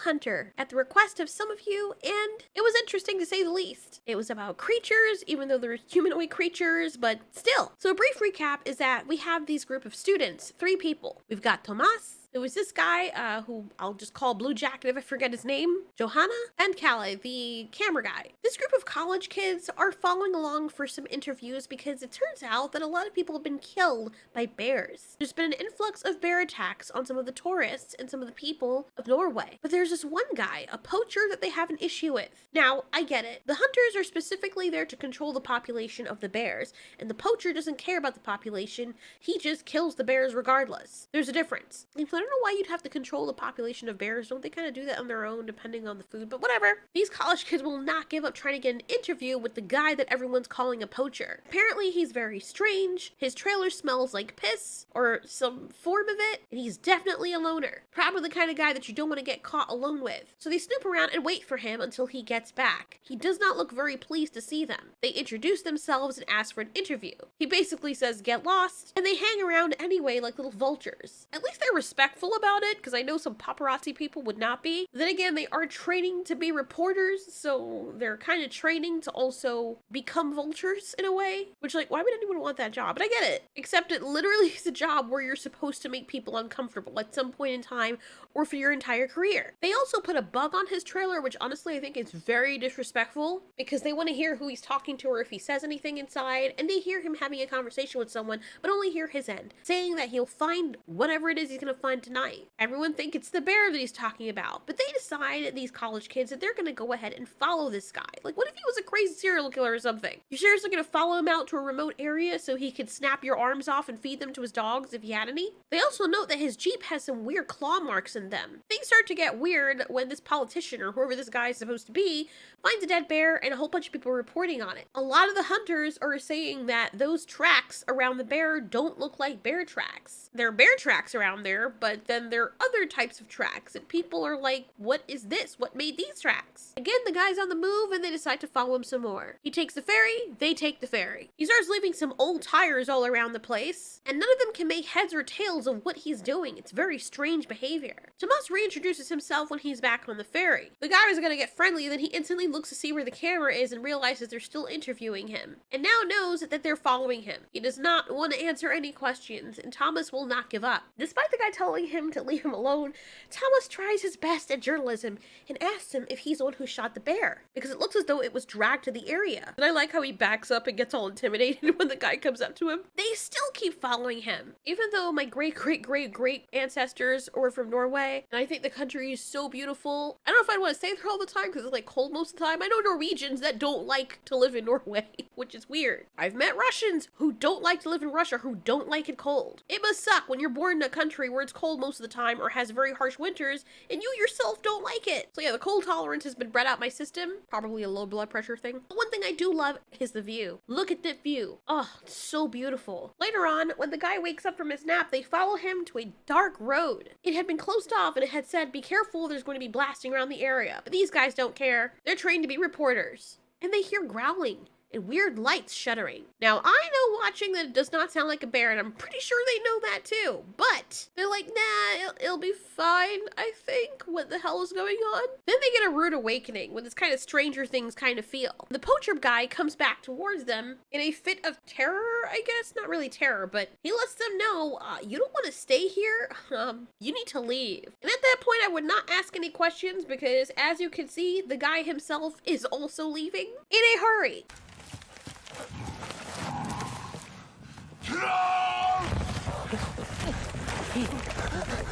Trollhunter at the request of some of you, and it was interesting to say the least. It was about creatures, even though they're humanoid creatures, but still. So a brief recap is that we have these group of students, 3 people. We've got Tomas. There was this guy who I'll just call Blue Jacket if I forget his name, Johanna, and Kalle, the camera guy. This group of college kids are following along for some interviews because it turns out that a lot of people have been killed by bears. There's been an influx of bear attacks on some of the tourists and some of the people of Norway. But there's this one guy, a poacher, that they have an issue with. Now, I get it. The hunters are specifically there to control the population of the bears, and the poacher doesn't care about the population. He just kills the bears regardless. There's a difference. I don't know why you'd have to control the population of bears. Don't they kind of do that on their own depending on the food? But whatever. These college kids will not give up trying to get an interview with the guy that everyone's calling a poacher. Apparently he's very strange. His trailer smells like piss or some form of it, and he's definitely a loner. Probably the kind of guy that you don't want to get caught alone with. So they snoop around and wait for him until he gets back. He does not look very pleased to see them. They introduce themselves and ask for an interview. He basically says get lost, and they hang around anyway like little vultures. At least they're respectful about it, because I know some paparazzi people would not be. Then again, they are training to be reporters, so they're kind of training to also become vultures in a way, which, like, why would anyone want that job? But I get it. Except it literally is a job where you're supposed to make people uncomfortable at some point in time or for your entire career. They also put a bug on his trailer, which honestly I think is very disrespectful, because they want to hear who he's talking to or if he says anything inside, and they hear him having a conversation with someone, but only hear his end, saying that he'll find whatever it is he's going to find tonight. Everyone thinks it's the bear that he's talking about, but they decide, these college kids, that they're going to go ahead and follow this guy. Like, what if he was a crazy serial killer or something? You seriously going to follow him out to a remote area so he could snap your arms off and feed them to his dogs if he had any? They also note that his Jeep has some weird claw marks in them. Things start to get weird when this politician, or whoever this guy is supposed to be, finds a dead bear and a whole bunch of people reporting on it. A lot of the hunters are saying that those tracks around the bear don't look like bear tracks. There are bear tracks around there, but then there are other types of tracks, and people are like, what is this? What made these tracks? Again, the guy's on the move, and they decide to follow him some more. He takes the ferry, they take the ferry. He starts leaving some old tires all around the place, and none of them can make heads or tails of what he's doing. It's very strange behavior. Tomas reintroduces himself when he's back on the ferry. The guy was gonna get friendly, then he instantly looks to see where the camera is and realizes they're still interviewing him, and now knows that they're following him. He does not want to answer any questions, and Thomas will not give up. Despite the guy telling him to leave him alone, Thomas tries his best at journalism and asks him if he's the one who shot the bear, because it looks as though it was dragged to the area. And I like how he backs up and gets all intimidated when the guy comes up to him. They still keep following him, even though my great ancestors were from Norway, and I think the country is so beautiful. I don't know if I'd want to stay there all the time because it's like cold most of the time. I know Norwegians that don't like to live in Norway, which is weird. I've met Russians who don't like to live in Russia, who don't like it cold. It must suck when you're born in a country where it's cold most of the time or has very harsh winters, and you yourself don't like it. So yeah, the cold tolerance has been bred out my system. Probably a low blood pressure thing. But one thing I do love is the view. Look at that view. Oh, it's so beautiful. Later on, when the guy wakes up from his nap, they follow him to a dark road. It had been closed off and it had said, be careful, there's going to be blasting around the area. But these guys don't care. They're trained to be reporters. And they hear growling and weird lights shuddering. Now, I know watching that it does not sound like a bear, and I'm pretty sure they know that too, but they're like, nah, it'll be fine, I think. What the hell is going on? Then they get a rude awakening with this kind of Stranger Things kind of feel. The poacher guy comes back towards them in a fit of terror, I guess. Not really terror, but he lets them know, you don't want to stay here. You need to leave. And at that point, I would not ask any questions because, as you can see, the guy himself is also leaving in a hurry.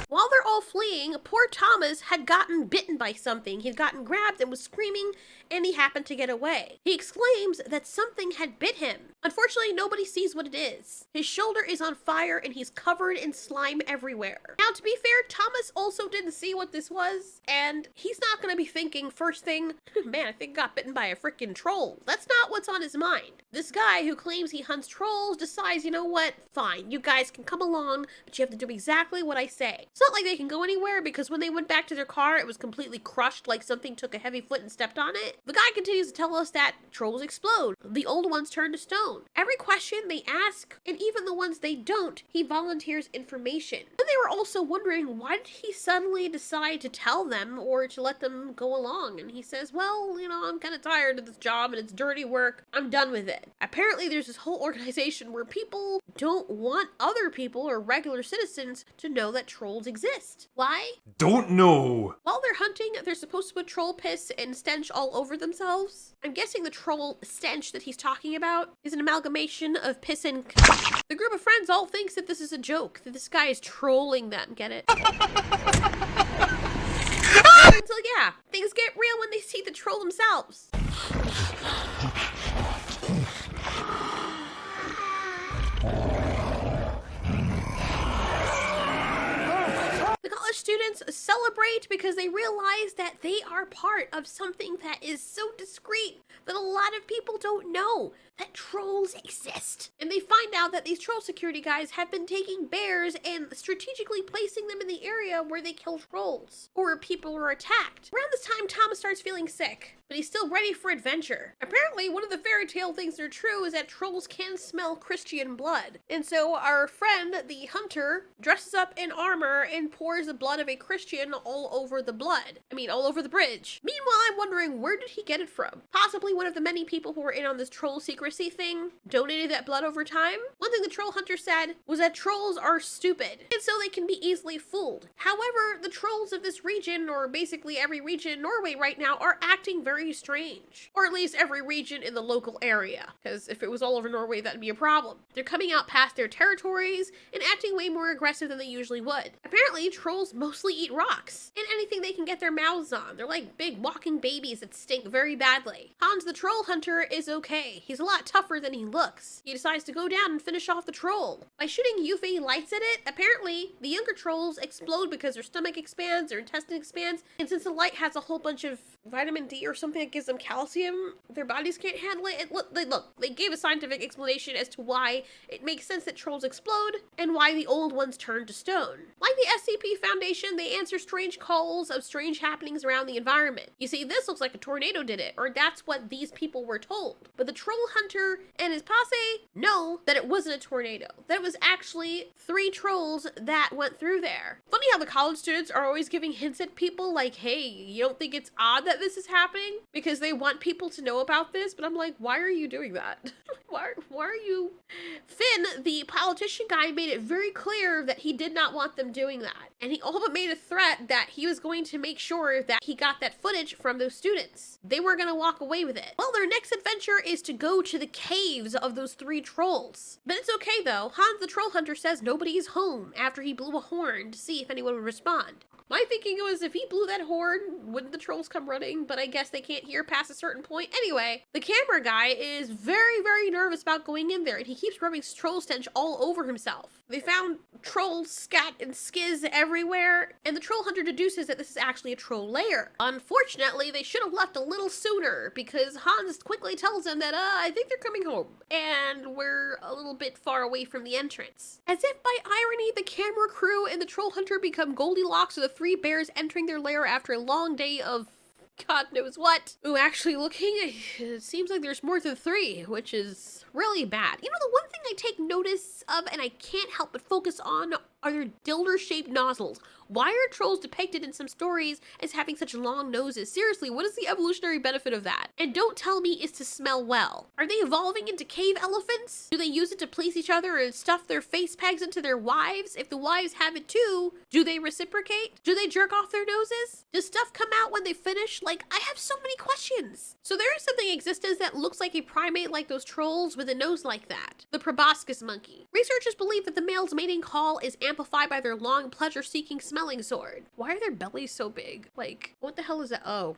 While they're all fleeing, poor Thomas had gotten bitten by something. He'd gotten grabbed and was screaming, and he happened to get away. He exclaims that something had bit him. Unfortunately, nobody sees what it is. His shoulder is on fire, and he's covered in slime everywhere. Now, to be fair, Thomas also didn't see what this was, and he's not going to be thinking, first thing, man, I think I got bitten by a freaking troll. That's not what's on his mind. This guy who claims he hunts trolls decides, you know what, fine, you guys can come along, but you have to do exactly what I say. It's not like they can can go anywhere because when they went back to their car, it was completely crushed like something took a heavy foot and stepped on it. The guy continues to tell us that trolls explode. The old ones turn to stone. Every question they ask, and even the ones they don't, he volunteers information. And they were also wondering, why did he suddenly decide to tell them or to let them go along? And he says, well, you know, I'm kind of tired of this job and it's dirty work. I'm done with it. Apparently there's this whole organization where people don't want other people or regular citizens to know that trolls exist. Why? Don't know. While they're hunting, they're supposed to put troll piss and stench all over themselves. I'm guessing the troll stench that he's talking about is an amalgamation of piss and The group of friends all thinks that this is a joke, that this guy is trolling them, get it? Until, yeah, things get real when they see the troll themselves. The college students celebrate because they realize that they are part of something that is so discreet that a lot of people don't know, that trolls exist. And they find out that these troll security guys have been taking bears and strategically placing them in the area where they kill trolls or where people are attacked. Around this time, Thomas starts feeling sick, but he's still ready for adventure. Apparently, one of the fairy tale things that are true is that trolls can smell Christian blood. And so our friend, the hunter, dresses up in armor and pours the blood of a Christian all over the all over the bridge. Meanwhile, I'm wondering, where did he get it from? Possibly one of the many people who were in on this troll secrecy thing donated that blood over time. One thing the troll hunter said was that trolls are stupid, and so they can be easily fooled. However, the trolls of this region, or basically every region in Norway right now, are acting very strange. Or at least every region in the local area, because if it was all over Norway, that'd be a problem. They're coming out past their territories and acting way more aggressive than they usually would. Apparently, trolls mostly eat rocks and anything they can get their mouths on. They're like big walking babies that stink very badly. Hans the troll hunter is okay. He's a lot tougher than he looks. He decides to go down and finish off the troll. By shooting UV lights at it, apparently the younger trolls explode because their stomach expands, their intestine expands, and since the light has a whole bunch of vitamin D or something that gives them calcium, their bodies can't handle it. They gave a scientific explanation as to why it makes sense that trolls explode and why the old ones turn to stone. Like the SCP Foundation, they answer strange calls of strange happenings around the environment. You see, this looks like a tornado did it, or that's what these people were told. But the troll hunter and his posse know that it wasn't a tornado. That it was actually 3 trolls that went through there. Funny how the college students are always giving hints at people like, hey, you don't think it's odd that this is happening? Because they want people to know about this, but I'm like, why are you doing that? Why are you? Finn, the politician guy, made it very clear that he did not want them doing that. And he all but made a threat that he was going to make sure that he got that footage from those students. They were going to walk away with it. Well, their next adventure is to go to the caves of those 3 trolls. But it's okay though. Hans the troll hunter says nobody's home after he blew a horn to see if anyone would respond. My thinking was if he blew that horn, wouldn't the trolls come running? But I guess they can't hear past a certain point. Anyway, the camera guy is very, very nervous about going in there, and he keeps rubbing troll stench all over himself. They found trolls scat and skiz everywhere, and the troll hunter deduces that this is actually a troll lair. Unfortunately, they should have left a little sooner, because Hans quickly tells them that, I think they're coming home, and we're a little bit far away from the entrance. As if by irony, the camera crew and the troll hunter become Goldilocks of the 3 bears entering their lair after a long day of God knows what. Ooh, actually looking, it seems like there's more than 3, which is really bad. You know, the one thing I take notice of and I can't help but focus on are their dildo-shaped nozzles. Why are trolls depicted in some stories as having such long noses? Seriously, what is the evolutionary benefit of that? And don't tell me it's to smell well. Are they evolving into cave elephants? Do they use it to please each other and stuff their face pegs into their wives? If the wives have it too, do they reciprocate? Do they jerk off their noses? Does stuff come out when they finish? Like, I have so many questions. So there is something in existence that looks like a primate like those trolls with a nose like that. The proboscis monkey. Researchers believe that the male's mating call is amplified by their long pleasure-seeking smelling sword. Why are their bellies so big? Like, what the hell is that? Oh.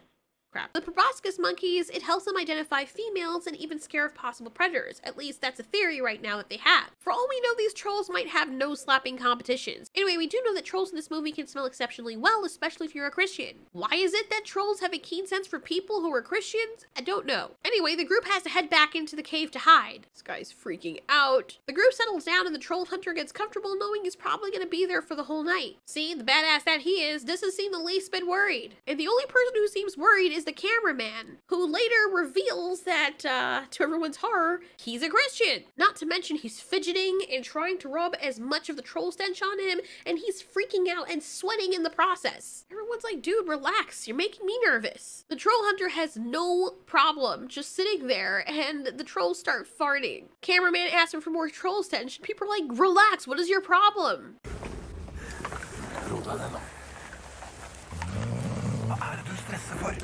crap. The proboscis monkeys, it helps them identify females and even scare off possible predators. At least that's a theory right now that they have. For all we know, these trolls might have nose slapping competitions. Anyway, we do know that trolls in this movie can smell exceptionally well, especially if you're a Christian. Why is it that trolls have a keen sense for people who are Christians? I don't know. Anyway, the group has to head back into the cave to hide. This guy's freaking out. The group settles down and the troll hunter gets comfortable knowing he's probably going to be there for the whole night. See, the badass that he is doesn't seem the least bit worried. And the only person who seems worried is the cameraman, who later reveals that, to everyone's horror, he's a Christian. Not to mention he's fidgeting and trying to rub as much of the troll stench on him, and he's freaking out and sweating in the process. Everyone's like, dude, relax, you're making me nervous. The troll hunter has no problem just sitting there, and the trolls start farting. Cameraman asks him for more troll stench, and people are like, relax, what is your problem? Hva du stresser for?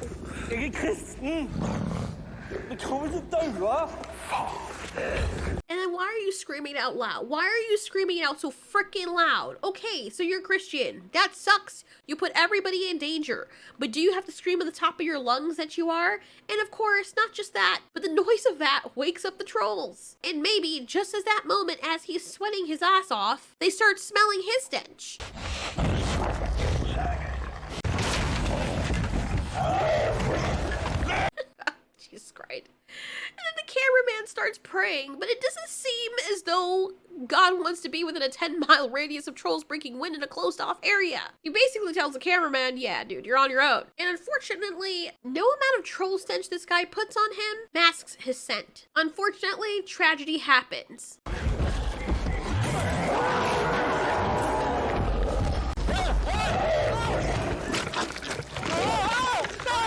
Jeg kristen! Jeg tror vi skal daue! And then why are you screaming out loud? Why are you screaming out so freaking loud? Okay, so you're Christian. That sucks. You put everybody in danger. But do you have to scream at the top of your lungs that you are? And of course, not just that, but the noise of that wakes up the trolls. And maybe just as that moment as he's sweating his ass off, they start smelling his stench. Jesus Christ. And then the cameraman starts praying, but it doesn't seem as though God wants to be within a 10-mile radius of trolls breaking wind in a closed-off area. He basically tells the cameraman, yeah, dude, you're on your own. And unfortunately, no amount of troll stench this guy puts on him masks his scent. Unfortunately, tragedy happens.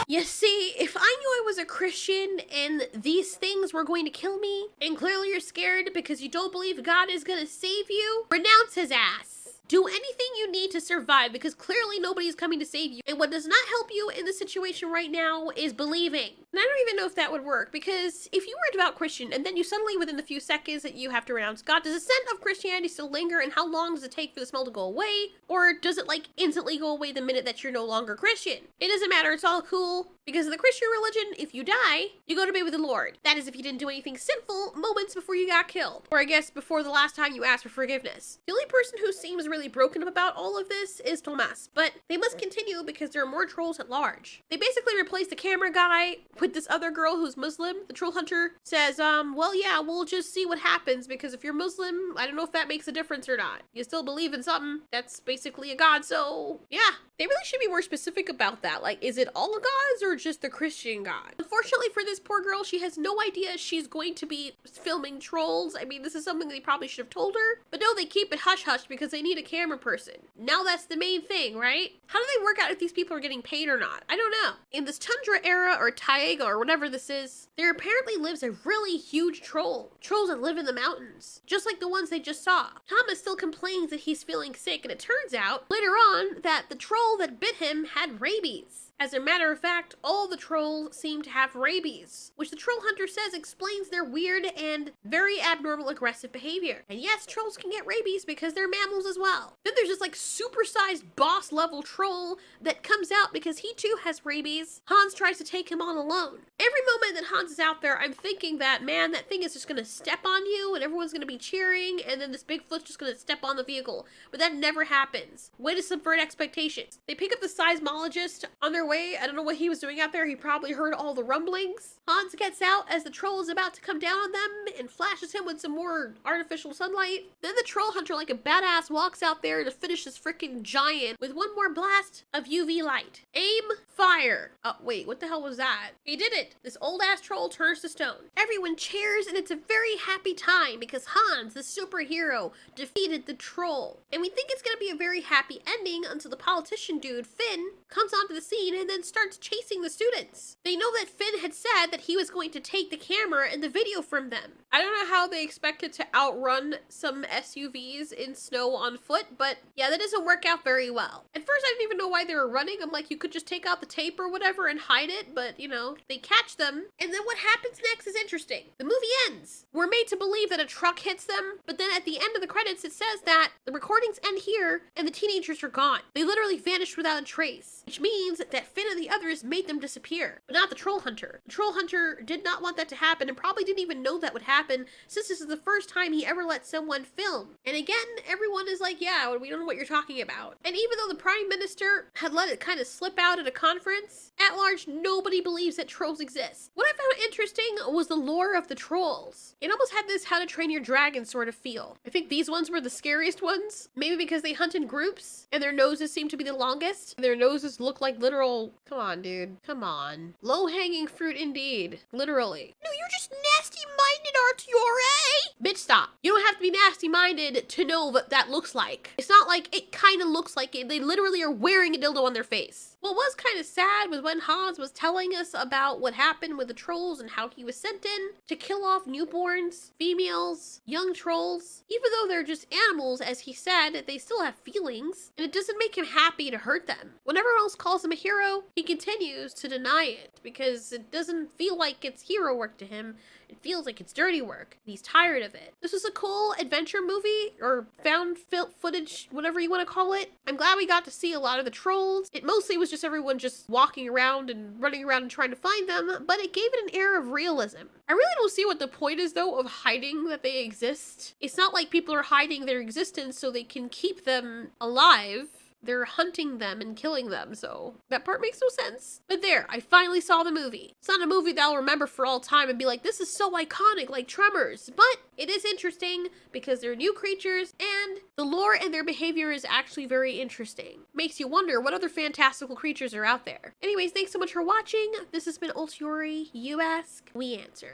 You see, if I knew I was a Christian and these things were going to kill me, and clearly you're scared because you don't believe God is going to save you, renounce his ass. Do anything you need to survive because clearly nobody's coming to save you. And what does not help you in this situation right now is believing. And I don't even know if that would work, because if you were a devout Christian and then you suddenly within the few seconds that you have to renounce God, does the scent of Christianity still linger, and how long does it take for the smell to go away? Or does it like instantly go away the minute that you're no longer Christian? It doesn't matter, it's all cool. Because in the Christian religion, if you die, you go to be with the Lord. That is if you didn't do anything sinful moments before you got killed. Or I guess before the last time you asked for forgiveness. The only person who seems really broken up about all of this is Thomas. But they must continue because there are more trolls at large. They basically replace the camera guy with this other girl who's Muslim. The troll hunter says, well, yeah, we'll just see what happens, because if you're Muslim, I don't know if that makes a difference or not. You still believe in something that's basically a god, so yeah. They really should be more specific about that. Like, is it all gods or just the Christian God? Unfortunately for this poor girl, she has no idea she's going to be filming trolls. I mean, this is something they probably should have told her. But no, they keep it hush-hush because they need a camera person. Now that's the main thing, right? How do they work out if these people are getting paid or not? I don't know. In this tundra era or taiga or whatever this is, there apparently lives a really huge troll. Trolls that live in the mountains, just like the ones they just saw. Thomas still complains that he's feeling sick, and it turns out later on that the troll that bit him had rabies. As a matter of fact, all the trolls seem to have rabies, which the troll hunter says explains their weird and very abnormal aggressive behavior. And yes, trolls can get rabies because they're mammals as well. Then there's this like supersized boss level troll that comes out because he too has rabies. Hans tries to take him on alone. Every moment that Hans is out there, I'm thinking that, man, that thing is just gonna step on you and everyone's gonna be cheering, and then this Bigfoot's just gonna step on the vehicle. But that never happens. Way to subvert expectations. They pick up the seismologist on their way. I don't know what he was doing out there. He probably heard all the rumblings. Hans gets out as the troll is about to come down on them and flashes him with some more artificial sunlight. Then the troll hunter, like a badass, walks out there to finish this freaking giant with one more blast of UV light. Aim, fire. Oh, wait, what the hell was that? He did it. This old ass troll turns to stone. Everyone cheers, and it's a very happy time because Hans, the superhero, defeated the troll. And we think it's gonna be a very happy ending until the politician dude, Finn, comes onto the scene and then starts chasing the students. They know that Finn had said that he was going to take the camera and the video from them. I don't know how they expected to outrun some SUVs in snow on foot, but yeah, that doesn't work out very well. At first, I didn't even know why they were running. I'm like, you could just take out the tape or whatever and hide it, but you know, they catch them. And then what happens next is interesting. The movie ends. We're made to believe that a truck hits them, but then at the end of the credits, it says that the recordings end here and the teenagers are gone. They literally vanished without a trace, which means that yet Finn and the others made them disappear, but not the Trollhunter. The Trollhunter did not want that to happen and probably didn't even know that would happen, since this is the first time he ever let someone film. And again, everyone is like, yeah, we don't know what you're talking about. And even though the Prime Minister had let it kind of slip out at a conference, at large, nobody believes that trolls exist. What I found interesting was the lore of the trolls. It almost had this How to Train Your Dragon sort of feel. I think these ones were the scariest ones, maybe because they hunt in groups, and their noses seem to be the longest. Their noses look like literal, come on, dude, come on. Low-hanging fruit indeed, literally. No, you're just nasty-minded, Artiore! Bitch, stop. You don't have to be nasty-minded to know what that looks like. It's not like it kind of looks like it. They literally are wearing a dildo on their face. What was kind of sad was when Hans was telling us about what happened with the trolls and how he was sent in to kill off newborns, females, young trolls. Even though they're just animals, as he said, they still have feelings, and it doesn't make him happy to hurt them. When everyone else calls him a hero, he continues to deny it because it doesn't feel like it's hero work to him. It feels like it's dirty work. He's tired of it. This was a cool adventure movie, or found footage, whatever you want to call it. I'm glad we got to see a lot of the trolls. It mostly was just everyone just walking around and running around and trying to find them, but it gave it an air of realism. I really don't see what the point is, though, of hiding that they exist. It's not like people are hiding their existence so they can keep them alive. They're hunting them and killing them, so that part makes no sense. But there, I finally saw the movie. It's not a movie that I'll remember for all time and be like, this is so iconic, like Tremors. But it is interesting because they're new creatures and the lore and their behavior is actually very interesting. Makes you wonder what other fantastical creatures are out there. Anyways, thanks so much for watching. This has been Ultiori. You ask, we answer.